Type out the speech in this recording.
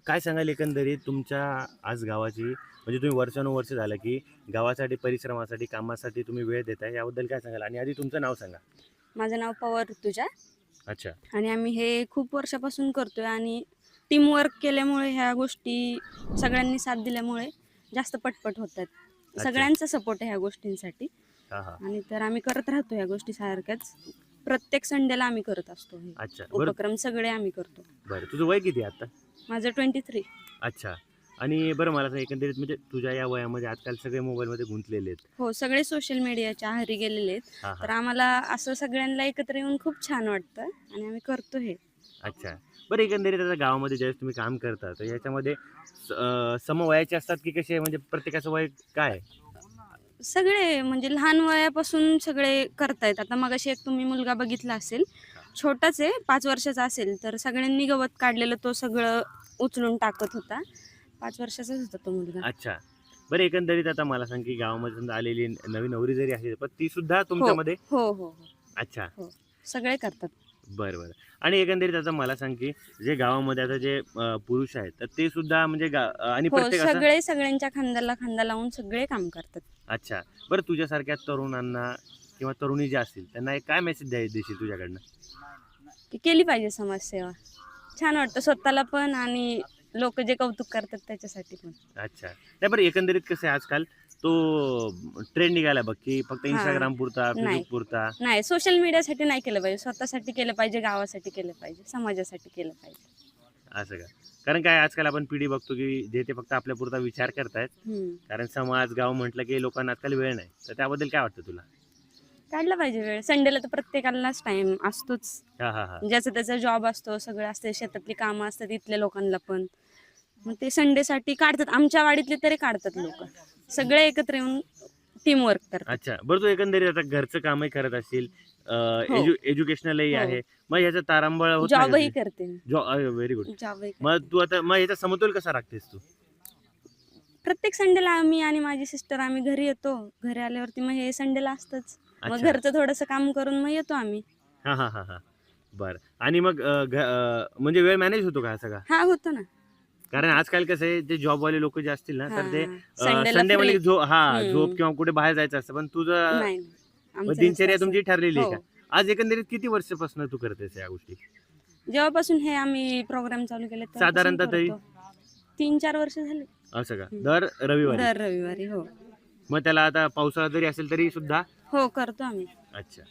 काय सांगाल एकंदरीत तुमच्या आज गावाची म्हणजे तुम्ही वर्षानुवर्ष झालं की गावासाठी, परिश्रमासाठी, कामासाठी तुम्ही वेळ देताय याबद्दल काय सांगाल? आणि आधी तुमचं नाव सांगा. माझं नाव पवार ऋतुजा अच्छा. आणि आम्ही हे खूप वर्षापासून करतोय आणि टीमवर्क केल्यामुळे ह्या गोष्टी सगळ्यांनी साथ दिल्यामुळे जास्त पटपट होतात. अच्छा. सगळ्यांचा सपोर्ट आहे ह्या गोष्टींसाठी हां हां. आणि तर आम्ही करत राहतो ह्या गोष्टी सारख्याच. प्रत्येक संडेला आम्ही करत असतो हे अच्छा. उपक्रम सगळे आम्ही करतो. बरं तुझं वय किती आहे आता? माझं 23. अच्छा. आणि बरं मला सांग एकंदरीत म्हणजे तुझ्या या वयामध्ये आजकाल सगळे मोबाईलमध्ये गुंतलेले आहेत. हो, सगळे सोशल मीडियाच्या आहारी गेलेले आहेत. हां तर हां. आम्हाला असं सगळ्यांना एकत्र येऊन खूप छान वाटतं आणि आम्ही करतो हे. अच्छा. बरं एकंदरीत आता गावामध्ये ज्यावेळेस तुम्ही काम करता तर याच्यामध्ये समवयाचे असतात की कसे म्हणजे प्रत्येकाचं वय काय आहे? सगळे म्हणजे लहान वयापासून सगळे करतायत. आता मगाशी एक तुम्ही मुलगा बघितला असेल, छोटाच आहे, 5 वर्षाचा असेल, तर सगळ्यांनी गवत काढलेलं तो सगळं उचलून टाकत होता. 5 वर्षाचाच होता तो मुलगा. अच्छा. बरं एकंदरीत आता मला सांग की गावामध्ये समजा आलेली नवी नवरी जरी असेल पण ती सुद्धा हो, तुमच्यामध्ये? हो, हो, हो, अच्छा. हो. सगळे करतात. बरं, बरं. आणि एकंदरीत आता मला सांग की जे गावामध्ये आता जे पुरुष आहेत तर ते सुद्धा म्हणजे आणि हो, प्रत्येक असं सगळे सगळ्यांच्या खांद्याला खांदा लावून सगळे काम करतात. अच्छा. बरं तुझ्यासारख्या तरुणांना किंवा तरुणी ज्या असतील त्यांना एक काय मेसेज देशील तुझ्याकडनं? की केली पाहिजे समाजसेवा. छान वाटतं स्वतःला पण आणि लोकं जे कौतुक करतात त्याच्यासाठी पण. अच्छा. नाही बरं एकंदरीत कसं आहे आजकाल तो ट्रेंड निघाला बघ की फक्त हां. Instagram पुरता, नाही. Facebook पुरता. नाही, सोशल मीडियासाठी नाही केलं पाहिजे. स्वतःसाठी केलं पाहिजे, गावासाठी केलं पाहिजे, समाजासाठी केलं पाहिजे. असं का? कारण काय आजकाल आपण पिढी बघतो की जे ते फक्त आपल्यापुरता विचार करतायत. हं. कारण समाज, गाव म्हटलं की लोकांना आजकाल वेळ नाही. तर त्याबद्दल काय वाटतं तुला? काढला पाहिजे वेळ. संडेला तर प्रत्येकालाच टाईम असतोच. हां, हां, हां. ज्याचा त्याचा जॉब असतो, सगळं असतं, शेतातली कामं असतात इथल्या लोकांना पण. मग ते संडेसाठी काढतात. आमच्या वाडीतले तरी काढतात लोकं. सगळे एकत्र येऊन टीमवर्क करतात. अच्छा. बरं तू एकंदरीत आता घरचं कामही करत असशील, हो, एज्युकेशनलही हो. आहे. मग ह्याचं तारांबळ होत नाही का जॉबही तुझी? करते मी. Very good. जॉबही मग करते. तू आता मग याचा समतोल कसा राखतेस तू? प्रत्येक संडेला आम्ही आणि माझी सिस्टर आम्ही घरी येतो. घरी आल्यावरती मग हे संडेला असतंच. मग अच्छा. घरचं थोडंसं काम करून मग येतो आम्ही. हां, हां, हां, हां. बरं आणि मग म्हणजे वेळ मॅनेज होतो का हा सगळा? हां, होतो ना. कारण आजकाल कसं आहे, ते जॉबवाले लोकं जे असतील ना, तर ते हां, संडेला संडे फ्री. म्हणले की झोप हं. किंवा कुठे बाहेर जायचं असतं. पण तुझं नाही, नाही. मग आमचं नसतं दिनचर्या असं. तुमची ठरलेली आहे हो. का? आज एकंदरीत किती वर्षापासून तू करतेस या गोष्टी? जेव्हापासून हे आम्ही प्रोग्राम चालू केले तेव्हापासून साधारणतः तरी? करतो. 3-4 वर्ष झाले. असं का? हं. दर रविवारी? दर रविवारी. हो. मग त्याला आता पावसाळा जरी असेल तरी सुद्धा? हो, करतो आम्ही. अच्छा.